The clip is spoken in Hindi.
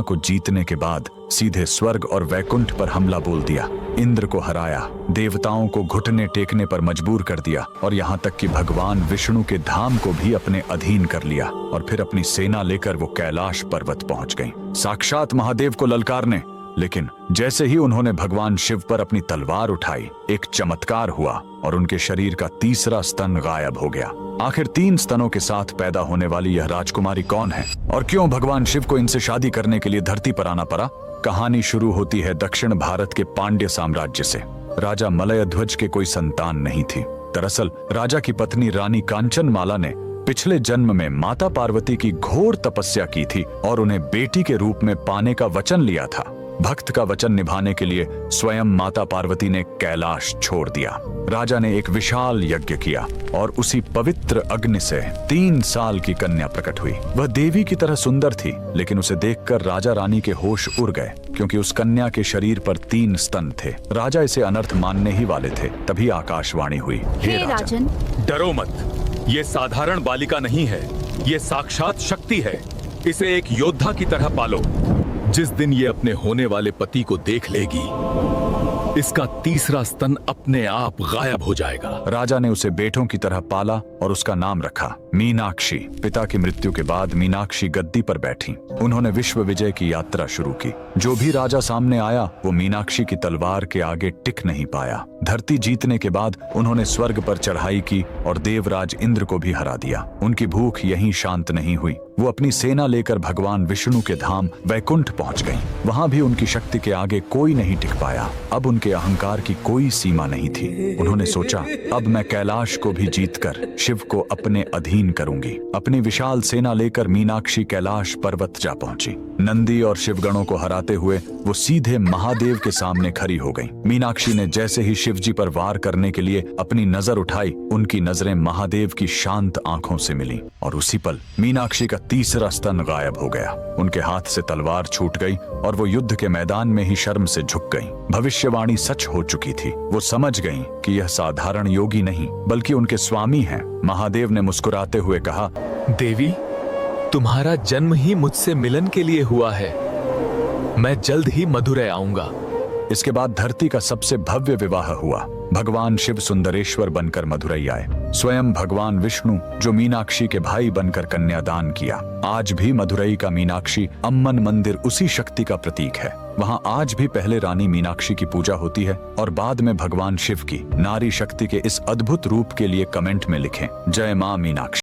दुनिया को जीतने के बाद सीधे स्वर्ग और वैकुंठ पर हमला बोल दिया। इंद्र को हराया, देवताओं को घुटने टेकने पर मजबूर कर दिया और यहाँ तक कि भगवान विष्णु के धाम को भी अपने अधीन कर लिया। और फिर अपनी सेना लेकर वो कैलाश पर्वत पहुंच गई, साक्षात महादेव को ललकारने। लेकिन जैसे ही उन्होंने भगवान शिव पर अपनी तलवार उठाई, एक चमत्कार हुआ और उनके शरीर का तीसरा स्तन गायब हो गया। आखिर 3 स्तनों के साथ पैदा होने वाली यह राजकुमारी कौन है और क्यों भगवान शिव को इनसे शादी करने के लिए धरती पर आना पड़ा? कहानी शुरू होती है दक्षिण भारत के पांड्य साम्राज्य से। राजा मलयध्वज के कोई संतान नहीं थी। दरअसल राजा की पत्नी रानी कांचनमाला ने पिछले जन्म में माता पार्वती की घोर तपस्या की थी और उन्हें बेटी के रूप में पाने का वचन लिया था। भक्त का वचन निभाने के लिए स्वयं माता पार्वती ने कैलाश छोड़ दिया। राजा ने एक विशाल यज्ञ किया और उसी पवित्र अग्नि से 3 साल की कन्या प्रकट हुई। वह देवी की तरह सुंदर थी, लेकिन उसे देखकर राजा रानी के होश उड़ गए, क्योंकि उस कन्या के शरीर पर 3 स्तन थे। राजा इसे अनर्थ मानने ही वाले थे, तभी आकाशवाणी हुई, हे राजन, डरो मत, ये साधारण बालिका नहीं है, ये साक्षात शक्ति है। इसे एक योद्धा की तरह पालो। जिस दिन ये अपने होने वाले पति को देख लेगी, इसका तीसरा स्तन अपने आप गायब हो जाएगा। राजा ने उसे बेटों की तरह पाला और उसका नाम रखा मीनाक्षी। पिता की मृत्यु के बाद मीनाक्षी गद्दी पर बैठी। उन्होंने विश्व विजय की यात्रा शुरू की। जो भी राजा सामने आया वो मीनाक्षी की तलवार के आगे टिक नहीं पाया। धरती जीतने के बाद उन्होंने स्वर्ग पर चढ़ाई की और देवराज इंद्र को भी हरा दिया। उनकी भूख यहीं शांत नहीं हुई। वो अपनी सेना लेकर भगवान विष्णु के धाम वैकुंठ पहुंच गईं। वहां भी उनकी शक्ति के आगे कोई नहीं टिक पाया। अब उनके अहंकार की कोई सीमा नहीं थी। उन्होंने सोचा, अब मैं कैलाश को भी जीतकर शिव को अपने अधीन करूंगी। अपनी विशाल सेना लेकर मीनाक्षी कैलाश पर्वत जा पहुंची। नंदी और शिवगणों को हराते हुए वो सीधे महादेव के सामने खड़ी हो गईं। मीनाक्षी ने जैसे ही शिवजी पर वार करने के लिए अपनी नजर उठाई, उनकी नजरें महादेव की शांत आंखों से मिली और उसी पल मीनाक्षी का तीसरा स्तन गायब हो गया। उनके हाथ से तलवार छूट गई और वो युद्ध के मैदान में ही शर्म से झुक गईं। भविष्यवाणी सच हो चुकी थी। वो समझ गईं कि यह साधारण योगी नहीं, बल्कि उनके स्वामी हैं। महादेव ने मुस्कुराते हुए कहा, देवी, तुम्हारा जन्म ही मुझसे मिलन के लिए हुआ है। मैं जल्द ही मधुरै आऊंगा। इसके बाद धरती का सबसे भव्य विवाह हुआ। भगवान शिव सुंदरेश्वर बनकर मधुरै आए। स्वयं भगवान विष्णु, जो मीनाक्षी के भाई बनकर कन्यादान किया। आज भी मधुरै का मीनाक्षी अम्मन मंदिर उसी शक्ति का प्रतीक है। वहां आज भी पहले रानी मीनाक्षी की पूजा होती है और बाद में भगवान शिव की। नारी शक्ति के इस अद्भुत रूप के लिए कमेंट में लिखें, जय मां मीनाक्षी।